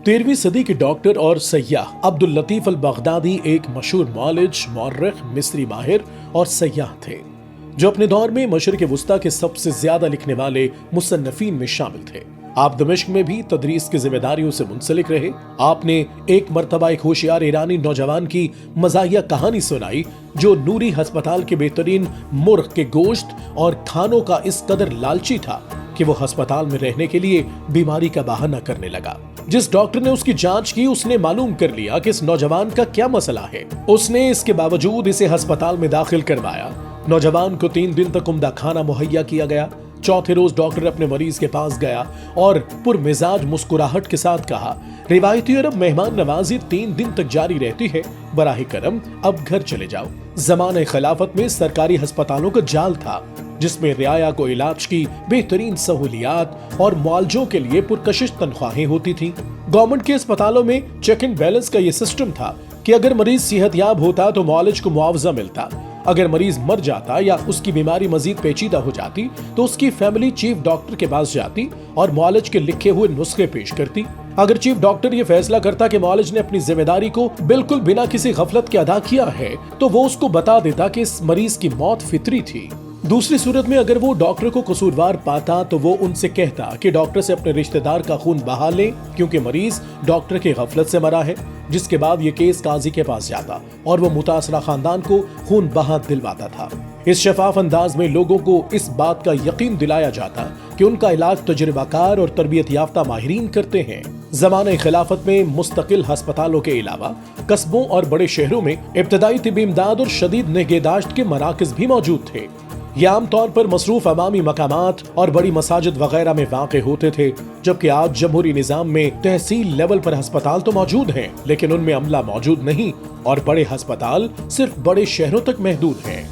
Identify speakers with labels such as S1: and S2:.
S1: 13ویں صدی کے ڈاکٹر اور سیاح عبداللطیف البغدادی ایک مشہور معالج، مورخ، مصری ماہر اور سیاح تھے جو اپنے دور میں مشرق وسطیٰ کے سب سے زیادہ لکھنے والے مصنفین میں شامل تھے۔ آپ دمشق میں بھی تدریس کی ذمہ داریوں سے منسلک رہے۔ آپ نے ایک مرتبہ ایک ہوشیار ایرانی نوجوان کی مزاحیہ کہانی سنائی جو نوری ہسپتال کے بہترین مرغ کے گوشت اور کھانوں کا اس قدر لالچی تھا کہ وہ ہسپتال میں رہنے کے لیے بیماری کا بہانہ کرنے لگا۔ جس ڈاکٹر نے اس کی جانچ کی اس نے معلوم کر لیا کہ اس نوجوان کا کیا مسئلہ ہے۔ اس نے اس کے باوجود اسے ہسپتال میں داخل کروایا۔ نوجوان کو 3 دن تک عمدہ کھانا مہیا کیا گیا۔ چوتھے روز ڈاکٹر اپنے مریض کے پاس گیا اور پرمزاج مسکراہٹ کے ساتھ کہا، روایتی عرب مہمان نوازی 3 دن تک جاری رہتی ہے، براہ کرم اب گھر چلے جاؤ۔ زمانہ خلافت میں سرکاری ہسپتالوں کا جال تھا جس میں رعایا کو علاج کی بہترین سہولیات اور معالجوں کے لیے پرکشش تنخواہیں ہوتی تھیں۔ گورنمنٹ کے اسپتالوں میں چیک اینڈ بیلنس کا یہ سسٹم تھا کہ اگر مریض صحت یاب ہوتا تو معالج کو معاوضہ ملتا، اگر مریض مر جاتا یا اس کی بیماری مزید پیچیدہ ہو جاتی تو اس کی فیملی چیف ڈاکٹر کے پاس جاتی اور معالج کے لکھے ہوئے نسخے پیش کرتی۔ اگر چیف ڈاکٹر یہ فیصلہ کرتا کہ معالج نے اپنی ذمہ داری کو بالکل بنا کسی غفلت کے ادا کیا ہے تو وہ اس کو بتا دیتا کہ اس مریض کی موت فطری تھی۔ دوسری صورت میں اگر وہ ڈاکٹر کو قصوروار پاتا تو وہ ان سے کہتا کہ ڈاکٹر سے اپنے رشتہ دار کا خون بہا لیں کیونکہ مریض ڈاکٹر کی غفلت سے مرا ہے، جس کے بعد یہ کیس قاضی کے پاس جاتا اور وہ متاثرہ خاندان کو خون بہا دلواتا تھا۔ اس شفاف انداز میں لوگوں کو اس بات کا یقین دلایا جاتا کہ ان کا علاج تجربہ کار اور تربیت یافتہ ماہرین کرتے ہیں۔ زمانہ خلافت میں مستقل ہسپتالوں کے علاوہ قصبوں اور بڑے شہروں میں ابتدائی طبی امداد اور شدید نگہداشت کے مراکز بھی موجود تھے۔ یہ عام طور پر مصروف عوامی مقامات اور بڑی مساجد وغیرہ میں واقع ہوتے تھے، جبکہ آج جمہوری نظام میں تحصیل لیول پر ہسپتال تو موجود ہیں لیکن ان میں عملہ موجود نہیں اور بڑے ہسپتال صرف بڑے شہروں تک محدود ہیں۔